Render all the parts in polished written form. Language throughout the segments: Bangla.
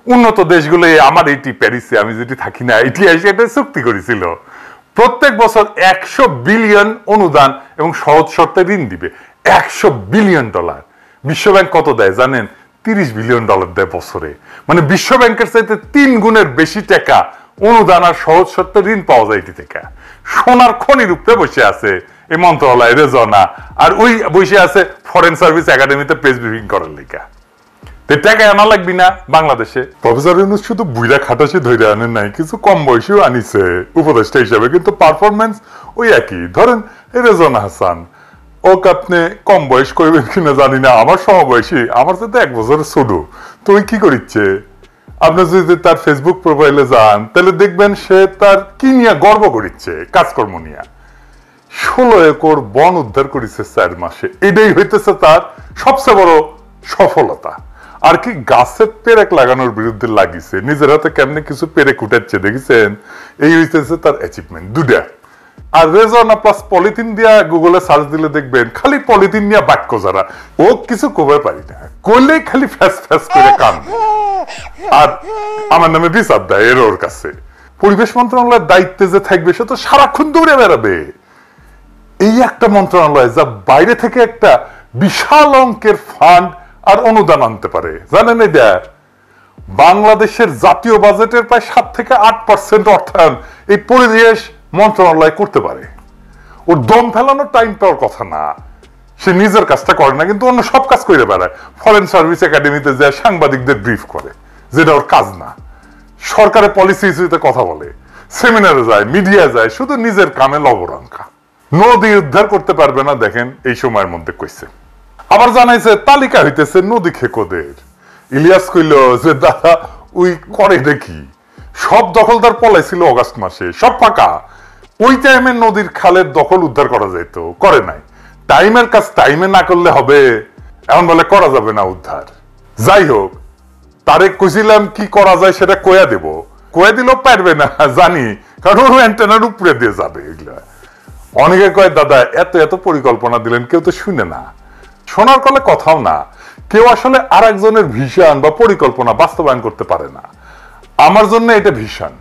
উন্নত দেশগুলো আমার এটি প্যারিসে আমি যেটি থাকি না এটি এসে এটা চুক্তি করেছিল প্রত্যেক বছর 100 বিলিয়ন অনুদান এবং সহজ শর্তে ঋণ দিবে। 100 বিলিয়ন ডলার। বিশ্বব্যাংক কত দেয় জানেন? 30 বিলিয়ন ডলার দেয় বছরে। মানে বিশ্বব্যাংকের চাইতে 3 গুণের বেশি টাকা অনুদান আর সহজ শর্তে ঋণ পাওয়া যায় এটি থেকে। সোনার খনির উপরে বসে আছে এই মন্ত্রণালয় রেজনা, আর ওই বসে আছে ফরেন সার্ভিস একাডেমিতে প্রেস ব্রিফিং করার লেখা। টাকা আনা লাগবি না বাংলাদেশে? প্রফেসর ইউনূস শুধু বুইড়া খাটাসি ধরে আনেন নাই, কিছু কম বয়সীও আনিছে উপদেষ্টা হিসাবে, কিন্তু পারফরমেন্স ওই একই। ধরেন রেজনা হাসান, ওকে আপনি কম বয়স করবেন কিনা জানি না, আমার সমবয়সী, আমার সাথে 1 বছরের ছোট। তো ওই কি করিচ্ছে? আপনি যদি তার ফেসবুক প্রোফাইলে যান তাহলে দেখবেন সে তার কি নিয়ে গর্ব করিচ্ছে, কাজকর্ম নিয়ে। 16 একর বন উদ্ধার করেছে 4 মাসে, এটাই হইতেছে তার সবচেয়ে বড় সফলতা। আর কি গাছের পেরেক লাগানোর বিরুদ্ধে লাগিয়েছে, নিজের হাতে কেমনে কিছু পেরেক উঠাচ্ছে দেখেছেন? এই হইতেছে তার অ্যাচিভমেন্ট দুটা। আর রেজনা প্লাস পলিথিন দিয়া গুগলে সার্চ দিলে দেখবেন খালি পলিথিন নিয়ে বাক্য যারা, ও কিছু কবে পারি না, করলেই খালি ফ্যাস ফ্যাস করে কান। আর আমার নামে বিচার দেয় এর ওর কাছে। পরিবেশ মন্ত্রণালয়ের দায়িত্বে যে থাকবে সে তো সারাক্ষণ দৌড়ে বেড়াবে। এই একটা মন্ত্রণালয় যা বাইরে থেকে একটা বিশাল অঙ্কের ফান্ড আর অনুদান আনতে পারে, জানেন? এটা বাংলাদেশের জাতীয় বাজেটের প্রায় 7 থেকে 8% অর্থায়ন এই পরিবেশ মন্ত্রণালয় করতে পারে। ওর দম ফেলানোর টাইম পাওয়ার কথা না, সে নিজের কাজটা করে না, কিন্তু অন্য সব কাজ করে বেড়ায়। ফরেন সার্ভিস একাডেমিতে যায় সাংবাদিকদের ব্রিফ করে, যেটা ওর কাজ না। সরকারের পলিসি ইস্যুতে কথা বলে, সেমিনারে যায়, মিডিয়া যায়, শুধু নিজের কামে লবরঙ্কা। নদী উদ্ধার করতে পারবে না দেখেন এই সময়ের মধ্যে কইছে। আবার জানাইছে তালিকা হইতেছে নদী খেকোদের। ইলিয়াস কইল যে দাদা ওই করে দেখি, সব দখলদার পলাইছিল অগাস্ট মাসে, সব ফাঁকা। ওই টাইমে নদীর খালের দখল উদ্ধার করা যেত, করে নাই। টাইমের কাজ টাইমে না করলে হবে, এমন বলে করা যাবে না উদ্ধার। যাই হোক, তারে কইছিলাম কি করা যায় সেটা কয়া দেব, কয়া দিলেও পারবে না জানি, কারণ ওর অ্যান্টেনার উপরে দিয়ে যাবে এগুলা। অনেকে কয় দাদা এত এত পরিকল্পনা দিলেন, কেউ তো শুনে না, শোনার কলে কথাও না। কেউ আসলে আর একজনের ভিশন বা পরিকল্পনা বাস্তবায়ন করতে পারে না। আমার জন্য এটা ভিশন,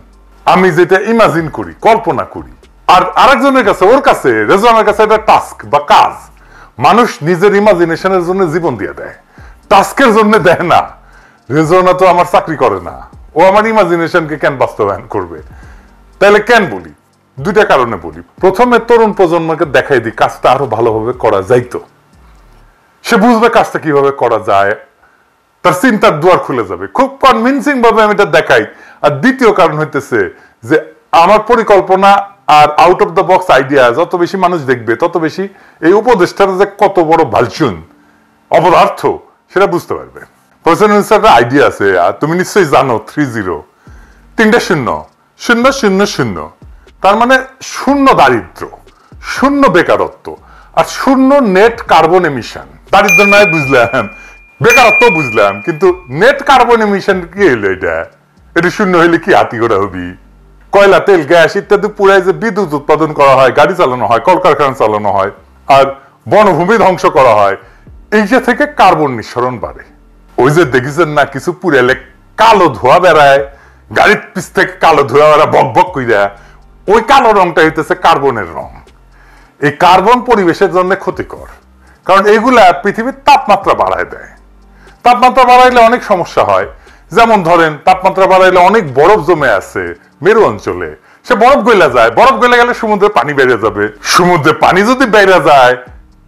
আমি যেটা ইমাজিন করি, কল্পনা করি। আর আরেকজনের কাছে, ওর কাছে, রেজওয়ানের কাছে এটা টাস্ক বা কাজ। মানুষ নিজের ইমাজিনেশনের জন্য জীবন দিয়ে দেয়, টাস্কের জন্য দেয় না। রেজওয়ানা তো আমার চাকরি করে না, ও আমার ইমাজিনেশনকে কেন বাস্তবায়ন করবে? তাহলে কেন বলি? 2টা কারণে বলি। প্রথমে তরুণ প্রজন্মকে দেখাই দিই কাজটা আরো ভালোভাবে করা যাইতো, সে বুঝবে কাজটা কিভাবে করা যায়, তার চিন্তার দুয়ার খুলে যাবে। খুব কনভিনসিং ভাবে আমি এটা দেখাই। আর দ্বিতীয় কারণ হইতেছে যে আমার পরিকল্পনা আর out of the box idea যত বেশি মানুষ দেখবে, তত বেশি এই উপদেষ্টার যে কত বড় ভালচুন অপদার্থ সেটা বুঝতে পারবে। প্রফেসর আইডিয়া আছে, আর তুমি নিশ্চয়ই জানো 30, 3টা শূন্য, 0 0 0, তার মানে 0 দারিদ্র, 0 বেকারত্ব, আর 0 নেট কার্বন এমিশন। দারিদ্র নয় বুঝলাম, বেকারত্ব বুঝলাম, কিন্তু নেট কার্বন এমিশন কি হইলো? এটা 0 হইলে কি হাতি ঘোড়া হবি? কয়লা, তেল, গ্যাস ইত্যাদি পুরাই যে বিদ্যুৎ উৎপাদন করা হয়, গাড়ি চালানো হয়, কলকারখানা চালানো হয়, আর বনভূমি ধ্বংস করা হয়, এই যে থেকে কার্বন নিঃসরণ বাড়ে। ওই যে দেখেছেন না কিছু পুরালে কালো ধোয়া বেড়ায়, গাড়ির পিছ থেকে কালো ধোয়া বেড়া বক বক কইরা, ওই কালো রংটা হইতেছে কার্বনের রং। এই কার্বন পরিবেশের জন্য ক্ষতিকর, কারণ এগুলা পৃথিবীর তাপমাত্রা বাড়ায় দেয়। তাপমাত্রা বাড়াইলে অনেক সমস্যা হয়, যেমন ধরেন তাপমাত্রা বাড়াইলে অনেক বরফ জমে আছে মেরু অঞ্চলে, সে বরফ গলে যায়, বরফ গলে গেলে সমুদ্রে পানি বেড়ে যাবে, সমুদ্রে পানি যদি বেড়ে যায়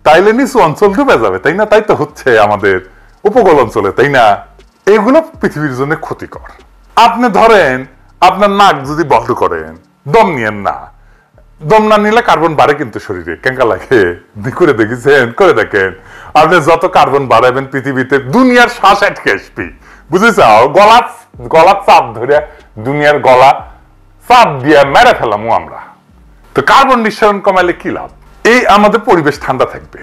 তাইলে নিচু অঞ্চল ডুবে যাবে, তাই না? তাই তো হচ্ছে আমাদের উপকূল অঞ্চলে, তাই না? এগুলো পৃথিবীর জন্য ক্ষতিকর। আপনি ধরেন আপনার নাক যদি বন্ধ করেন, দম নিয়েন না, দম না নিলে কার্বন বাড়ে কিন্তু শরীরে, কেঙ্কা লাগে করে দেখেছেন? করে দেখেন, আপনি যত কার্বন বাড়াবেন পৃথিবীতে দুনিয়ার শ্বাস আটকে আসবি, বুঝেছাও? গলা চাপ ধরে দুনিয়ার গলা চাপ দিয়ে মেরে ফেলামু আমরা। তো কার্বন নিঃসরণ কমাইলে কি লাভ? এই আমাদের পরিবেশ ঠান্ডা থাকবে,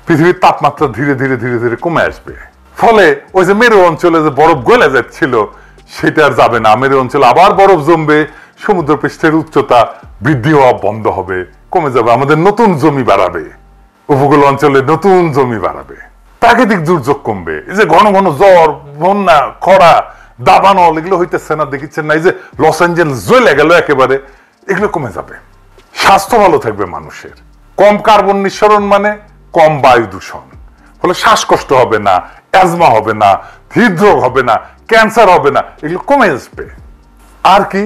পৃথিবীর তাপমাত্রা ধীরে ধীরে ধীরে ধীরে কমে আসবে, ফলে ওই যে মেরু অঞ্চলে যে বরফ গলে যাচ্ছিল সেটা আর যাবে না। মেরু অঞ্চলে আবার বরফ জমবে, সমুদ্র পৃষ্ঠের উচ্চতা বৃদ্ধি হওয়া বন্ধ হবে, কমে যাবে, আমাদের নতুন জমি বাড়াবে, উপকূল অঞ্চলে নতুন জমি বাড়াবে, প্রাকৃতিক দুর্যোগ কমবে। এই যে ঘন ঘন জ্বর, বন্যা, খরা, দাবানল এগুলো হইতেছে না, দেখিচ্ছেন না, এই যে লস অ্যাঞ্জেলস জ্বলে গেল একেবারে, এগুলো কমে যাবে। স্বাস্থ্য ভালো থাকবে মানুষের। কম কার্বন নিঃসরণ মানে কম বায়ু দূষণ, ফলে শ্বাসকষ্ট হবে না, অ্যাজমা হবে না, হৃদরোগ হবে না, ক্যান্সার হবে না, এগুলো কমে আসবে। আর কি,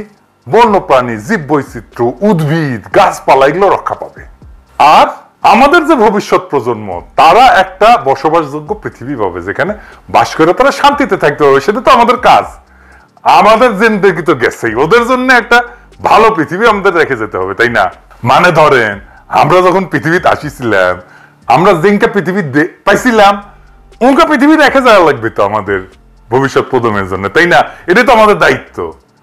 বন্যপ্রাণী, জীব বৈচিত্র্য, উদ্ভিদ, গাছপালা এগুলো রক্ষা পাবে। আর আমাদের যে ভবিষ্যৎ প্রজন্ম, তারা একটা বসবাসযোগ্য পৃথিবী পাবে, যেখানে বাস করে তারা শান্তিতে থাকতে পারবে। সেটা তো আমাদের কাজ। আমাদের জিন্দেগি তো গেছেই, ওদের জন্য একটা ভালো পৃথিবী আমাদের রেখে যেতে হবে, তাই না? মানে ধরেন আমরা যখন পৃথিবীতে আসিছিলাম, আমরা যেটা পৃথিবী পাইছিলাম ওনকা পৃথিবী রেখে যাওয়া লাগবে তো আমাদের ভবিষ্যৎ প্রজন্মের জন্য, তাই না? এটাই তো আমাদের দায়িত্ব।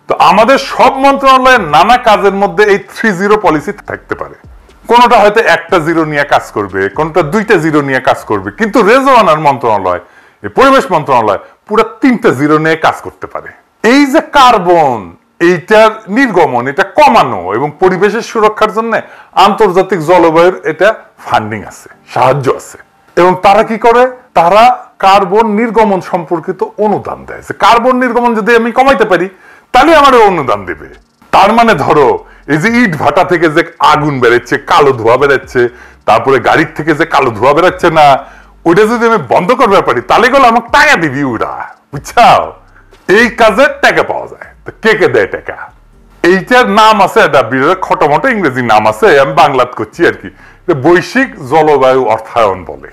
তো আমাদের সব মন্ত্রণালয়ের নানা কাজের মধ্যে এই 3-0 পলিসি থাকতে পারে। কোনটা হয়তো একটা জিরো নিয়ে কাজ করবে, কোনটা 2টা জিরো নিয়ে কাজ করবে, কিন্তু রেজওয়ানার মন্ত্রণালয়, এই পরিবেশ মন্ত্রণালয় পুরো 3টা জিরো নিয়ে কাজ করতে পারে। এই যে কার্বন, এইটার নির্গমন, এটা কমানো এবং পরিবেশের সুরক্ষার জন্য আন্তর্জাতিক জলবায়ুর এটা ফান্ডিং আছে, সাহায্য আছে। এবং তারা কি করে, তারা কার্বন নির্গমন সম্পর্কিত অনুদান দেয়। যে কার্বন নির্গমন যদি আমি কমাইতে পারি তাহলে আমার অনুদান দেবে। তার মানে ধরো এই যে ইট ভাটা থেকে যে আগুন বেরোচ্ছে, কালো ধোঁয়া বেরোচ্ছে, তারপরে গাড়ির থেকে যে কালো ধোঁয়া বেরোচ্ছে না, ওইটা যদি আমি বন্ধ করতে পারি তাহলে গেলে আমাকে টাকা দিবি ওরা, বুঝছাও? এই কাজে টাকা পাওয়া যায়। কে কে দেয় টাকা? এইটার নাম আছে, একটা বিরাট খটোমটো ইংরেজি নাম আছে, আমি বাংলাত করছি আর কি। বৈশ্বিক জলবায়ু অর্থায়ন বলে।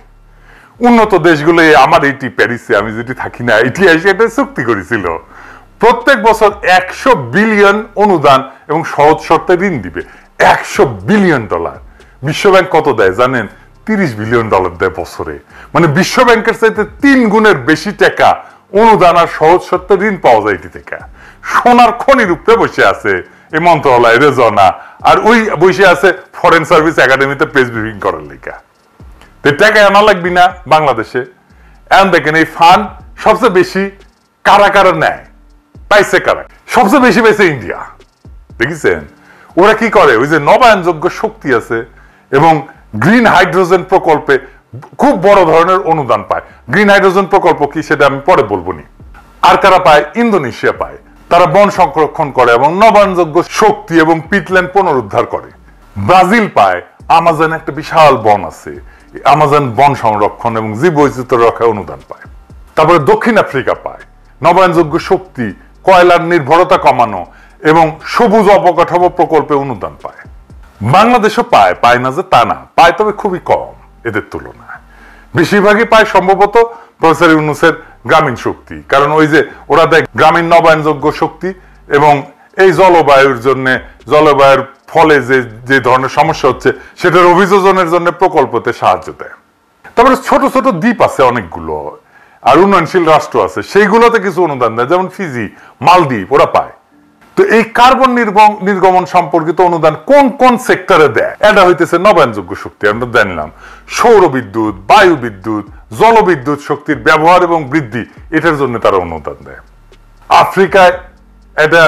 উন্নত দেশগুলো, আমার এইটি প্যারিসে আমি যেটি থাকি না, এটি এসে এটা চুক্তি করেছিল প্রত্যেক বছর 100 বিলিয়ন অনুদান এবং সহজ শর্তে ঋণ দিবে। 100 বিলিয়ন ডলার। বিশ্বব্যাংক কত দেয় জানেন? 30 বিলিয়ন ডলার দেয় বছরে। মানে বিশ্বব্যাংকের চাইতে 3 গুণের বেশি টাকা অনুদান আর সহজ শর্তে ঋণ পাওয়া যায় এটি থেকে। সোনার খনির উপরে বসে আছে এই মন্ত্রণালয় রেজনা, আর ওই বসে আছে ফরেন সার্ভিস একাডেমিতে প্রেস ব্রিফিং করার লেখা। টাকা আনা লাগবি না বাংলাদেশে? এখন দেখেন এই ফান্ড সবচেয়ে বেশি কারা কারা নেয়, পাইছে কারা? সবচেয়ে বেশি পাইছে ইন্ডিয়া। দেখেছেন ওরা কি করে? ওই যে নবায়নযোগ্য শক্তি আছে এবং গ্রিন হাইড্রোজেন প্রকল্পে খুব বড় ধরনের অনুদান পায়। গ্রিন হাইড্রোজেন প্রকল্প কি সেটা আমি পরে বলবো নি। আর কারা পায়? ইন্দোনেশিয়া পায়। তারা বন সংরক্ষণ করে এবং নবায়নযোগ্য শক্তি এবং পিটল্যান্ড পুনরুদ্ধার করে। ব্রাজিল পায়, আমাজন একটা বিশাল বন আছে, আমাজন বন সংরক্ষণ এবং জীব বৈচিত্র্য রক্ষায় অনুদান পায়। তারপরে দক্ষিণ আফ্রিকা পায় নবায়নযোগ্য শক্তি, কয়লার নির্ভরতা কমানো এবং সবুজ অবকাঠামো প্রকল্পে অনুদান পায়। বাংলাদেশও পায়, পায় না যে তা না, পায় তবে খুবই কম এদের তুলনায়। বেশিরভাগই পায় সম্ভবত প্রফেসর ইউনূসের গ্রামীণ শক্তি, কারণ ওই যে ওরা দেয় গ্রামীণ নবায়নযোগ্য শক্তি এবং এই জলবায়ুর জন্য, জলবায়ুর ফলে যে ধরনের সমস্যা হচ্ছে সেটার অভিযোজনের জন্য প্রকল্পতে সাহায্য দেয়। তারপরে ছোট ছোট দ্বীপ আছে অনেকগুলো, আর উন্নয়নশীল রাষ্ট্র আছে, সেইগুলোতে কিছু অনুদান দেয়, যেমন ফিজি, মালদ্বীপ, ওরা পায়। তো এই কার্বন নির্গমন সম্পর্কিত অনুদান কোন কোন সেক্টরে দেয়? এটা হইতেছে নবায়নযোগ্য শক্তি, আমরা জানলাম, সৌর বিদ্যুৎ, বায়ু বিদ্যুৎ, জলবিদ্যুৎ শক্তির ব্যবহার এবং বৃদ্ধি, এটার জন্য তারা অনুদান দেয়। আফ্রিকায় একটা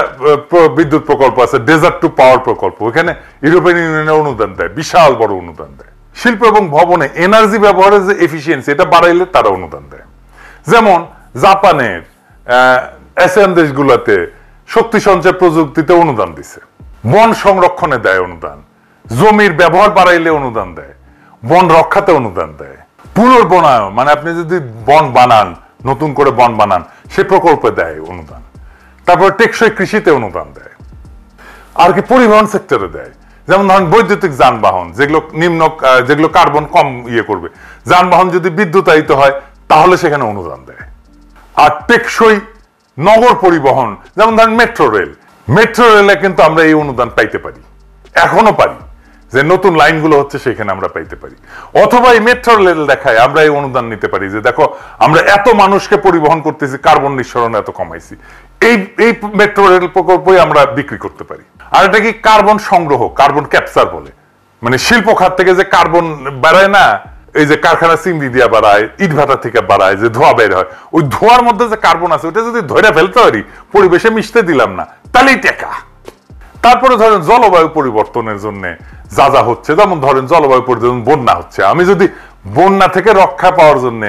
বিদ্যুৎ প্রকল্প আছে, ডেজার্ট টু পাওয়ার প্রকল্প, ওখানে ইউরোপিয়ান ইউনিয়নের অনুদান দেয়, বিশাল বড় অনুদান দেয়। শিল্প এবং ভবনে এনার্জি ব্যবহারের যে এফিসিয়েন্সি, এটা বাড়াইলে তারা অনুদান দেয়। যেমন জাপানের এশিয়ান দেশগুলোতে শক্তি সঞ্চয় প্রযুক্তিতে অনুদান দিছে, বন সংরক্ষণে দেয় অনুদান, জমির ব্যবহার বাড়াইলে অনুদান দেয়, বন রক্ষাতে অনুদান দেয়, পুনর্বনায়ন মানে আপনি যদি বন বানান, নতুন করে বন বানান, সে প্রকল্পে দেয় অনুদান। তারপর টেকসই কৃষিতে অনুদান দেয়। আর কি পরিবহন সেক্টরে দেয়, যেমন ধরেন বৈদ্যুতিক যানবাহন, যেগুলো কার্বন কম করবে, যানবাহন যদি বিদ্যুতায়িত হয় তাহলে সেখানে অনুদান দেয়। আর টেকসই নগর পরিবহন, যেমন ধরেন মেট্রো রেলে কিন্তু আমরা এই অনুদান পাইতে পারি, এখনো পারি, যে নতুন লাইনগুলো হচ্ছে সেখানে আমরা পাইতে পারি। অথবা এই মেট্রো রেল দেখায় আমরা এই অনুদান নিতে পারি যে দেখো আমরা এত মানুষকে পরিবহন করতেছি, কার্বন নিঃসরণ এত কমাইছি, এই মেট্রো রেল প্রকল্পই আমরা বিক্রি করতে পারি। আর এটা কি কার্বন সংগ্রহ, কার্বন ক্যাপচার বলে, মানে শিল্প খাত থেকে যে কার্বন বাড়ায় না, এই যে কারখানা চিমনি দিয়ে বাড়ায়, ইট ভাটা থেকে বাড়ায়, যে ধোঁয়া বের হয়, ওই ধোঁয়ার মধ্যে যে কার্বন আছে ওটা যদি ধরে ফেলতে পারি, পরিবেশে মিশতে দিলাম না, তাহলেই টেকা। তারপরে ধরেন জলবায়ু পরিবর্তনের জন্য যা যা হচ্ছে, যেমন ধরেন জলবায়ু পরিবর্তন, বন্যা হচ্ছে, আমি যদি বন্যা থেকে রক্ষা পাওয়ার জন্য,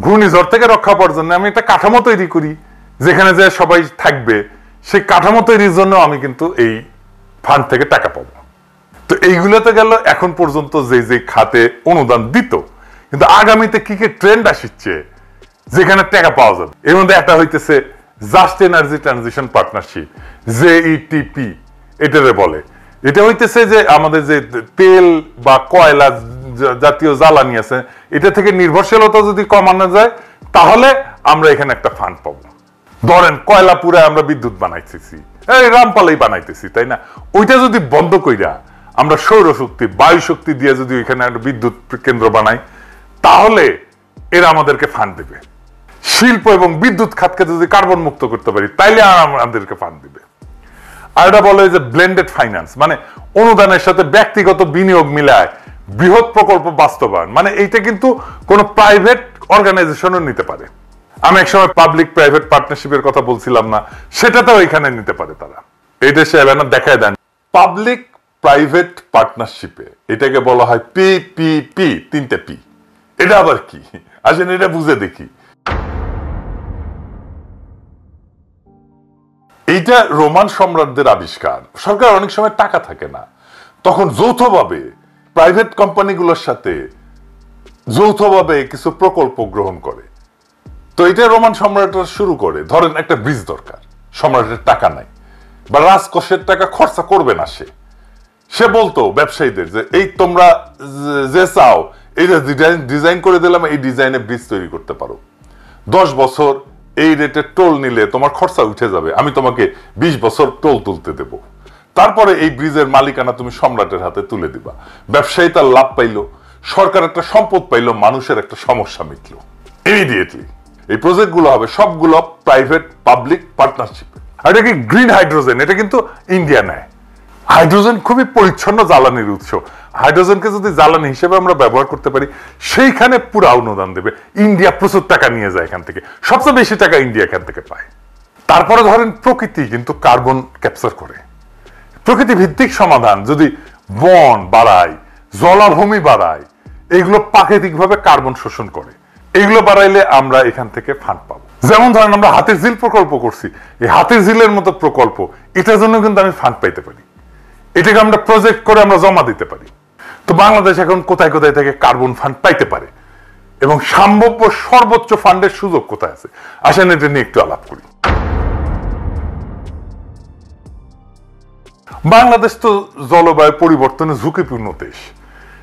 ঘূর্ণিঝড় থেকে রক্ষা পাওয়ার জন্য আমি একটা কাঠামো তৈরি করি, যেখানে যে সবাই থাকবে, সেই কাঠামো তৈরির জন্য আমি কিন্তু এই ফান্ড থেকে টাকা পাবো। তো এইগুলোতে গেল এখন পর্যন্ত যে যে খাতে অনুদান দিত, কিন্তু আগামীতে কি কি ট্রেন্ড আসছে যেখানে টাকা পাওয়া যাবে, এর মধ্যে একটা হইতেছে জাস্ট এনার্জি ট্রানজিশন পার্টনারশিপ, জেইটিপি এটারে বলে। এটা হইতেছে যে আমাদের যে তেল বা কয়লা জাতীয় জ্বালানি আছে, এটা থেকে নির্ভরশীলতা যদি কমানো যায় তাহলে আমরা এখানে একটা ফান্ড পাবো। ধরেন কয়লা পুরে আমরা বিদ্যুৎ বানাইতেছি, এই রামপালেই বানাইতেছি, তাই না? ওইটা যদি বন্ধ কইরা আমরা সৌরশক্তি, বায়ু শক্তি দিয়ে যদি ওইখানে একটা বিদ্যুৎ কেন্দ্র বানাই, তাহলে এরা আমাদেরকে ফান্ড দেবে। শিল্প এবং বিদ্যুৎ খাতকে যদি কার্বন মুক্ত করতে পারি, তাইলে আমাদেরকে ফান্ড দিবে। আর এটা বলে যে ব্লেন্ডেড ফাইন্যান্স, মানে অনুদানের সাথে ব্যক্তিগত বিনিয়োগ মিলায় বৃহৎ প্রকল্প বাস্তবায়ন। মানে এইটা কিন্তু কোনো প্রাইভেট অর্গানাইজেশনও নিতে পারে। আমি একসময় পাবলিক প্রাইভেট পার্টনারশিপের কথা বলছিলাম না, সেটাতেও এখানে নিতে পারে তারা। এই দেশে দেখায় দেন পাবলিক প্রাইভেট পার্টনারশিপে, এটাকে বলা হয় পিপিপি, 3টে পি। এটা আবার কি আসেন এটা বুঝে দেখি। এইটা রোমান সম্রাটদের আবিষ্কার। সরকার অনেক সময় টাকা থাকে না, তখন যৌথভাবে প্রাইভেট কোম্পানিগুলোর সাথে যৌথভাবে কিছু প্রকল্প গ্রহণ করে। তো এটা রোমান সম্রাটরা শুরু করে। ধরেন একটা ব্রিজ দরকার, সম্রাটের টাকা নাই বা রাজকোষের টাকা খরচা করবে না, সে বলতো ব্যবসায়ীদের যে এই তোমরা যে চাও এইটা ডিজাইন করে দিলাম, এই ডিজাইনে ব্রিজ তৈরি করতে পারো, 10 বছর এই রেটে টোল নিলে তোমার খরচা উঠে যাবে, আমি তোমাকে 20 বছর টোল তুলতে দেব, তারপরে এই ব্রিজের মালিকানা তুমি সম্রাটের হাতে তুলে দিবা। ব্যবসায়ী তার লাভ পাইলো, সরকার একটা সম্পদ পাইলো, মানুষের একটা সমস্যা মিটলো ইমিডিয়েটলি। এই প্রজেক্টগুলো হবে সবগুলো প্রাইভেট পাবলিক পার্টনারশিপ। আর এটা কি গ্রিন হাইড্রোজেন, এটা কিন্তু ইন্ডিয়া নেয়। হাইড্রোজেন খুবই পরিচ্ছন্ন জ্বালানির উৎস। হাইড্রোজেনকে যদি জ্বালানি হিসেবে আমরা ব্যবহার করতে পারি, সেইখানে পুরো অনুদান দেবে। ইন্ডিয়া প্রচুর টাকা নিয়ে যায় এখান থেকে, সবচেয়ে বেশি টাকা ইন্ডিয়া এখান থেকে পায়। তারপরে ধরেন প্রকৃতি কিন্তু কার্বন ক্যাপচার করে। প্রকৃতি ভিত্তিক সমাধান যদি বন বাড়ায়, জলাভূমি বাড়ায়, এগুলো প্রাকৃতিকভাবে কার্বন শোষণ করে, এগুলো বাড়াইলে আমরা এখান থেকে ফান্ড পাবো। যেমন ধরেন আমরা হাতির ঝিল প্রকল্প করছি, এই হাতির ঝিলের মতো প্রকল্প, এটার জন্য কিন্তু আমি ফান্ড পাইতে পারি। এটাকে আমরা প্রজেক্ট করে আমরা জমা দিতে পারি। তো বাংলাদেশ এখন কোথায় কোথায় থেকে কার্বন ফান্ড পাইতে পারে এবং সম্ভাব্য সর্বোচ্চ ফান্ডের সুযোগ কোথায় আছে, আসেন এটা নিয়ে একটু আলাপ করি। বাংলাদেশ তো জলবায়ু পরিবর্তনে ঝুঁকিপূর্ণ দেশ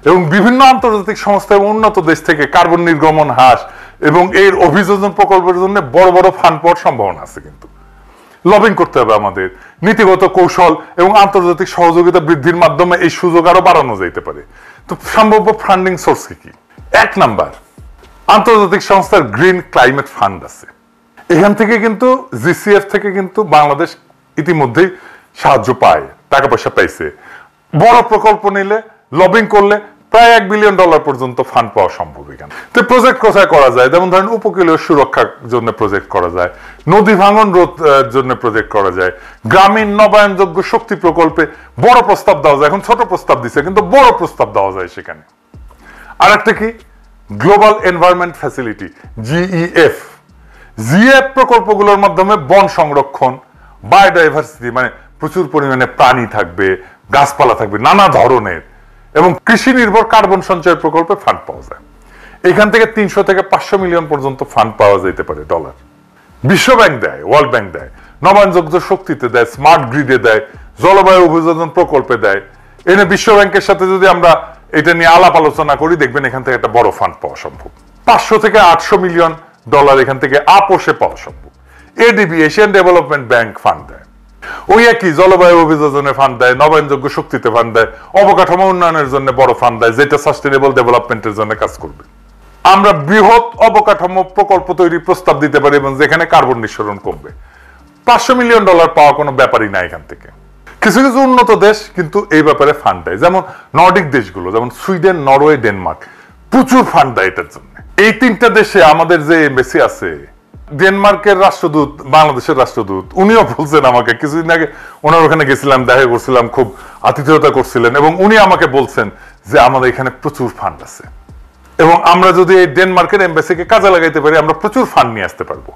এবং বিভিন্ন আন্তর্জাতিক সংস্থা এবং উন্নত দেশ থেকে কার্বন নির্গমন হ্রাস এবং এর অভিযোজন প্রকল্পের জন্য বড় বড় ফান্ড পাওয়ার সম্ভাবনা আছে। কিন্তু লবিং করতে হবে আমাদের, নীতিগত কৌশল এবং আন্তর্জাতিক সহযোগিতা বৃদ্ধির মাধ্যমে এই সুযোগ আরো বাড়ানো যেতে পারে। তো সম্ভাব্য ফান্ডিং সোর্স কি? 1 নাম্বার, আন্তর্জাতিক সংস্থার গ্রিন ক্লাইমেট ফান্ড আছে। এখান থেকে কিন্তু জিসিএফ থেকে কিন্তু বাংলাদেশ ইতিমধ্যেই সাহায্য পায়, টাকা পয়সা পাইছে। বড় প্রকল্প নিলে, লবিং করলে প্রায় $1 বিলিয়ন পর্যন্ত ফান্ড পাওয়া সম্ভব এখানে। তো প্রজেক্ট কোথায় করা যায়? যেমন ধরেন উপকূলীয় সুরক্ষার জন্য প্রজেক্ট করা যায়, নদী ভাঙন রোধ জন্য প্রজেক্ট করা যায়, গ্রামীণ নবায়নযোগ্য শক্তি প্রকল্পে বড় প্রস্তাব দেওয়া যায়। এখন ছোট প্রস্তাব দিচ্ছে, কিন্তু বড় প্রস্তাব দেওয়া যায় সেখানে। আর একটা কি, global environment facility, GEF. GF প্রকল্পগুলোর মাধ্যমে বন সংরক্ষণ, বায়োডাইভার্সিটি, মানে প্রচুর পরিমাণে প্রাণী থাকবে, গাছপালা থাকবে নানা ধরনের, এবং কৃষি নির্ভর কার্বন সঞ্চয় প্রকল্পে ফান্ড পাওয়া যায়। এখান থেকে 300 থেকে 500 মিলিয়ন পর্যন্ত ফান্ড পাওয়া যেতে পারে ডলার। বিশ্ব ব্যাংক দেয়, ওয়ার্ল্ড ব্যাংক দেয়, নবায়নযোগ্য শক্তিতে দেয়, স্মার্ট গ্রিডে দেয়, জলবায়ু অভিযোজন প্রকল্পে দেয়। এনে বিশ্ব ব্যাংকের সাথে যদি আমরা এটা নিয়ে আলাপ আলোচনা করি, দেখবেন এখান থেকে একটা বড় ফান্ড পাওয়া সম্ভব। 500 থেকে 800 মিলিয়ন ডলার এখান থেকে আপোষে পাওয়া সম্ভব। ADB, Asian development bank fund দেয়। ওই একই জলবায়ু অভিযোজনে ফান্ড দেয়, নবায়নযোগ্য শক্তিতে ফান্ড দেয়, অবকাঠামো উন্নয়নের জন্য বড় ফান্ড দেয়, যেটা সাস্টেনেবল ডেভেলপমেন্টের জন্য কাজ করবে। আমরা বৃহৎ অবকাঠামো প্রকল্প তৈরির প্রস্তাব দিতে পারি এবং যেখানে কার্বন নিঃসরণ কমবে। $500 মিলিয়ন পাওয়া কোনো ব্যাপারই না এখান থেকে। কিছু কিছু উন্নত দেশ কিন্তু এই ব্যাপারে ফান্ড দেয়, যেমন নর্ডিক দেশগুলো, যেমন সুইডেন, নরওয়ে, ডেনমার্ক, প্রচুর ফান্ড দেয় এটার জন্য। এই 3টা দেশে আমাদের যে এমবাসি আছে, ডেনমার্কের রাষ্ট্রদূত, বাংলাদেশের রাষ্ট্রদূত, উনিও বলছেন আমাকে, কিছুদিন আগে ওনার ওখানে গেছিলাম, দেখা করছিলাম, খুব আতিথেয়তা করছিলেন, এবং উনি আমাকে বলছেন যে আমাদের এখানে প্রচুর ফান্ড আছে এবং আমরা যদি এই ডেনমার্কের এমবাসিকে কাজে লাগাইতে পারি, আমরা প্রচুর ফান্ড নিয়ে আসতে পারবো।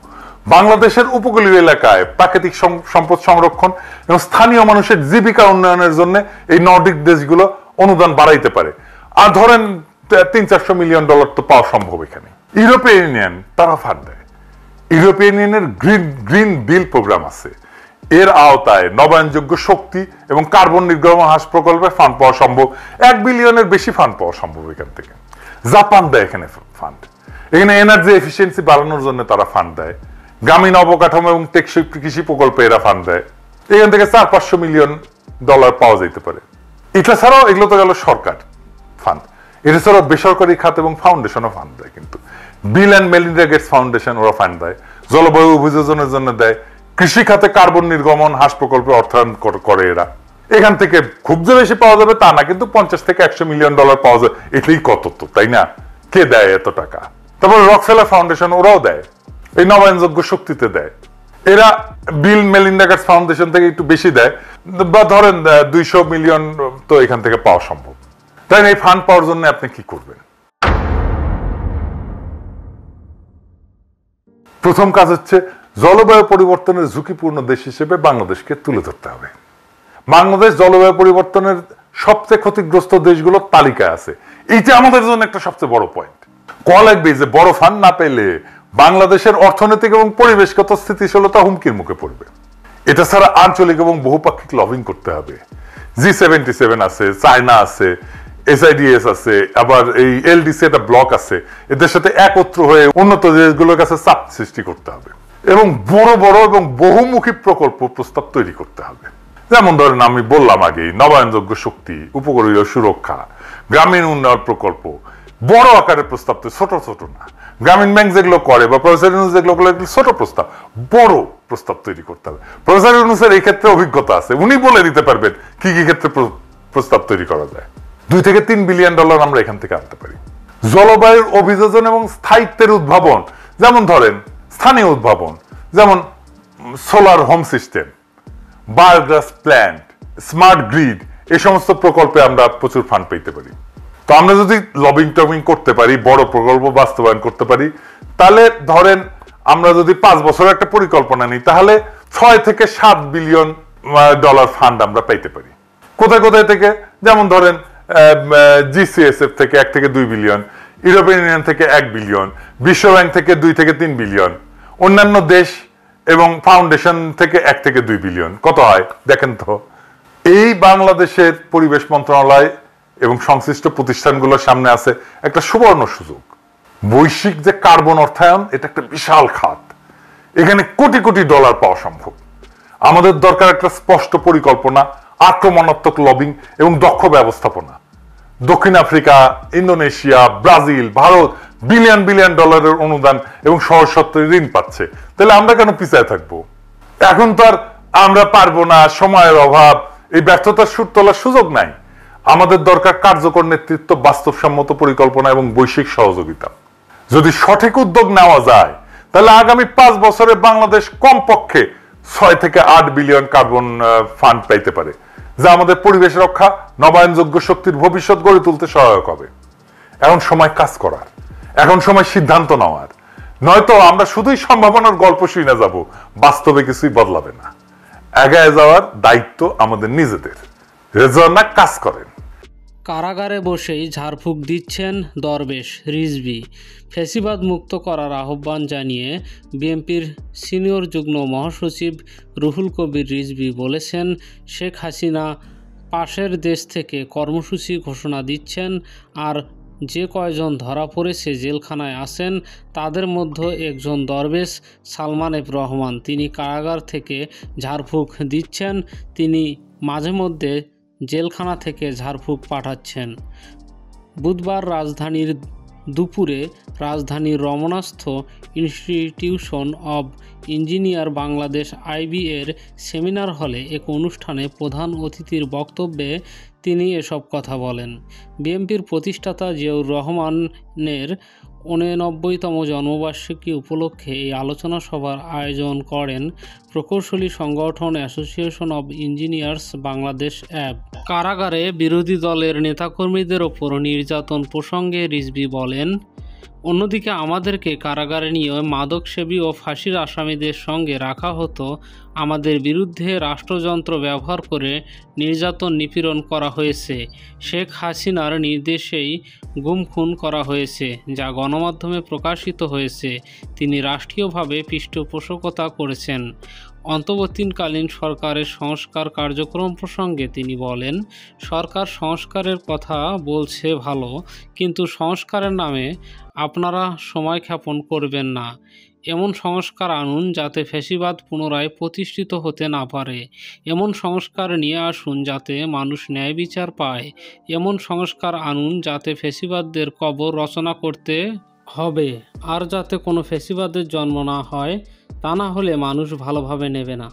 বাংলাদেশের উপকূলীয় এলাকায় প্রাকৃতিক সম্পদ সংরক্ষণ এবং স্থানীয় মানুষের জীবিকা উন্নয়নের জন্য এই নর্ডিক দেশগুলো অনুদান বাড়াইতে পারে। আর ধরেন $300-400 মিলিয়ন তো পাওয়া সম্ভব এখানে। ইউরোপিয়ান ইউনিয়ন তারা ফান্ড দেয়। ইউরোপিয়ান ইউনিয়নের গ্রিন বিল প্রোগ্রাম আছে, এর আওতায় নবায়নযোগ্য শক্তি এবং কার্বন নির্গমন হ্রাস প্রকল্পে ফান্ড পাওয়া সম্ভব। 1 বিলিয়নের বেশি ফান্ড পাওয়া সম্ভব এখান থেকে। জাপান দেয় এখানে ফান্ড, এখানে এনার্জি এফিসিয়েন্সি বাড়ানোর জন্য তারা ফান্ড দেয়। গ্রামীণ অবকাঠামো এবং টেকসই কৃষি প্রকল্পে এরা ফান্ড দেয়, এখান থেকে $400-500 মিলিয়ন পাওয়া যেতে পারে। এটা ছাড়াও এগুলো তো গেল সরকার ফান্ড, এটা ছাড়াও বেসরকারি খাত এবং ফাউন্ডেশনও ফান্ড দেয়। কিন্তু Bill and Melinda Gates foundation ওরা ফান্ড দেয়, জলবায়ু অভিযোজনের জন্য দেয়, কৃষি খাতে কার্বন নির্গমন হ্রাস প্রকল্পে অর্থায়ন করে এরা। এখান থেকে খুব যে বেশি পাওয়া যাবে তা না, কিন্তু $50-100 মিলিয়ন পাওয়া যায়, এটাই কত তো, তাই না? কে দেয় এত টাকা? তারপর রকফেলার ফাউন্ডেশন ওরাও দেয়, এই নবায়নযোগ্য শক্তিতে দেয়। এরা বিল মেলিন্ডা গেটস ফাউন্ডেশন থেকে একটু বেশি দেয়, বা ধরেন $200 মিলিয়ন তো এখান থেকে পাওয়া সম্ভব। তাই এই ফান্ড পাওয়ার জন্য আপনি কি করবেন? প্রথম কাজ হচ্ছে জলবায়ু পরিবর্তনের ঝুঁকিপূর্ণ দেশ হিসেবে বাংলাদেশকে তুলে ধরতে হবে। বাংলাদেশ জলবায়ু পরিবর্তনের সবচেয়ে ক্ষতিগ্রস্ত দেশগুলোর তালিকায় আছে, এইটা আমাদের জন্য একটা সবচেয়ে বড় পয়েন্ট। কল লাগবে যে বড় ফান্ড না পেলে বাংলাদেশের অর্থনৈতিক এবং পরিবেশগত স্থিতিশীলতা হুমকির মুখে পড়বে। এটা ছাড়া আঞ্চলিক এবং বহুপাক্ষিক লবিং করতে হবে। G77 আছে, চায়না আছে, SIDS আছে, আবার এই LDC একটা ব্লক আছে, এদের সাথে একত্র হয়ে উন্নত দেশগুলোর কাছে চাপ সৃষ্টি করতে হবে এবং বড় বড় এবং বহুমুখী প্রকল্প প্রস্তাব তৈরি করতে হবে। যেমন ধরেন আমি বললাম আগে, নবায়নযোগ্য শক্তি, উপকূলীয় সুরক্ষা, গ্রামীণ উন্নয়ন প্রকল্প, বড় আকারের প্রস্তাব, তো ছোট ছোট না। গ্রামীণ ব্যাংক যেগুলো করে বা প্রফেসর ইউনূস যেগুলো করে ছোট প্রস্তাব, বড় প্রস্তাব তৈরি করতে হবে। প্রফেসর ইউনূসের এই ক্ষেত্রে অভিজ্ঞতা আছে, উনি বলে দিতে পারবেন কি কি ক্ষেত্রে প্রস্তাব তৈরি করা যায়। $2-3 বিলিয়ন আমরা এখান থেকে আনতে পারি। জলবায়ুর অভিযোজন এবং স্থায়িত্বের উদ্ভাবন, যেমন ধরেন স্থানীয় উদ্ভাবন, যেমন solar home system, biogas plant, smart grid, এই সমস্ত প্রকল্পে আমরা প্রচুর ফান্ড পেতে পারি। তো আমরা যদি লবিং টবিং করতে পারি, বড় প্রকল্প বাস্তবায়ন করতে পারি, তাহলে ধরেন আমরা যদি 5 বছরের একটা পরিকল্পনা নিই, তাহলে $6-7 বিলিয়ন ফান্ড আমরা পাইতে পারি। কোথায় কোথায় থেকে? যেমন ধরেন GCSF থেকে 1-2 বিলিয়ন, ইউরোপিয়ান ইউনিয়ন থেকে 1 বিলিয়ন, বিশ্ব ব্যাংক থেকে 2-3 বিলিয়ন, অন্যান্য দেশ এবং ফাউন্ডেশন থেকে 1-2 বিলিয়ন। কত হয় দেখেন তো। এই বাংলাদেশের পরিবেশ মন্ত্রণালয় এবং সংশ্লিষ্ট প্রতিষ্ঠানগুলোর সামনে আছে একটা সুবর্ণ সুযোগ। বৈশ্বিক যে কার্বন অর্থায়ন, এটা একটা বিশাল খাত, এখানে কোটি কোটি ডলার পাওয়া সম্ভব। আমাদের দরকার একটা স্পষ্ট পরিকল্পনা, আক্রমণাত্মক লবিং এবং দক্ষ ব্যবস্থাপনা। দক্ষিণ Africa, Indonesia, Brazil, Bharat billion billion ডলারের অনুদান এবং সহজ শর্তে ঋণ পাচ্ছে, তাহলে আমরা কেন পিছায় থাকবো? এখন তো আর আমরা পারবো না, সময়ের অভাব, এই ব্যর্থতার সুর তোলার সুযোগ নাই। আমাদের দরকার কার্যকর নেতৃত্ব, বাস্তবসম্মত পরিকল্পনা এবং বৈশ্বিক সহযোগিতা। যদি সঠিক উদ্যোগ নেওয়া যায়, তাহলে আগামী 5 বছরে বাংলাদেশ কমপক্ষে 6-8 বিলিয়ন কার্বন ফান্ড পাইতে পারে, যা আমাদের পরিবেশ রক্ষা, নবায়নযোগ্য শক্তির ভবিষ্যৎ গড়ে তুলতে সহায়ক হবে। এখন সময় কাজ করার, এখন সময় সিদ্ধান্ত নেওয়ার, নয়তো আমরা শুধুই সম্ভাবনার গল্প শুনে যাব, বাস্তবে কিছুই বদলাবে না। এগিয়ে যাওয়ার দায়িত্ব আমাদের নিজেদের। রেজওয়ানা কাজ করেন। কারাগারে বসেই ঝাড়ফুঁক দিচ্ছেন দরবেশ রিজভী। ফ্যাসিবাদ মুক্ত করার আহ্বান জানিয়ে বিএনপির সিনিয়র যুগ্ম মহাসচিব রুহুল কবির রিজভী বলেছেন, শেখ হাসিনা পাশের দেশ থেকে কর্মসূচি ঘোষণা দিচ্ছেন, আর যে কয়জন ধরা পড়েছে জেলখানায় আছেন তাদের মধ্যে একজন দরবেশ সালমান এফ রহমান। তিনি কারাগার থেকে ঝাড়ফুঁক দিচ্ছেন, তিনি মাঝে মধ্যে জেলখানা থেকে ঝাড়ফুঁক পাঠাচ্ছেন। বুধবার রাজধানীর দুপুরে রাজধানীর রমনাস্থ institution of engineer Bangladesh IB এর সেমিনার হলে এক অনুষ্ঠানে প্রধান অতিথির বক্তব্যে তিনি এসব কথা বলেন। বিএনপির প্রতিষ্ঠাতা জিয়াউর রহমানের 89তম জন্মবার্ষিকী উপলক্ষে এই আলোচনা সভার আয়োজন করেন প্রকৌশলী সংগঠন অ্যাসোসিয়েশন অব ইঞ্জিনিয়ার্স বাংলাদেশ অ্যাব। কারাগারে বিরোধী দলের নেতাকর্মীদের ওপর নির্যাতন প্রসঙ্গে রিজভী বলেন, অন্যদিকে আমাদেরকে কারাগারে নিয়ে মাদকসেবী ও ফাঁসির আসামিদের সঙ্গে রাখা হতো। আমাদের বিরুদ্ধে রাষ্ট্রযন্ত্র ব্যবহার করে নির্যাতন নিপীড়ন করা হয়েছে। শেখ হাসিনার নির্দেশেই গুম খুন করা হয়েছে, যা গণমাধ্যমে প্রকাশিত হয়েছে। তিনি রাষ্ট্রীয়ভাবে পৃষ্ঠপোষকতা করেছেন। অন্তর্বর্তীকালীন সরকারের সংস্কার কার্যক্রম প্রসঙ্গে তিনি বলেন, সরকার সংস্কারের কথা বলছে ভালো, কিন্তু সংস্কারের নামে আপনারা সময়ক্ষেপণ করবেন না। এমন সংস্কার আনুন যাতে ফ্যাসিবাদ পুনরায় প্রতিষ্ঠিত হতে না পারে। এমন সংস্কার নিয়ে আসুন যাতে মানুষ ন্যায় বিচার পায়। এমন সংস্কার আনুন যাতে ফ্যাসিবাদদের কবর রচনা করতে হবে, আর যাতে কোনো ফ্যাসিবাদের জন্ম না হয়। তা না হলে মানুষ ভালোভাবে নেবে না।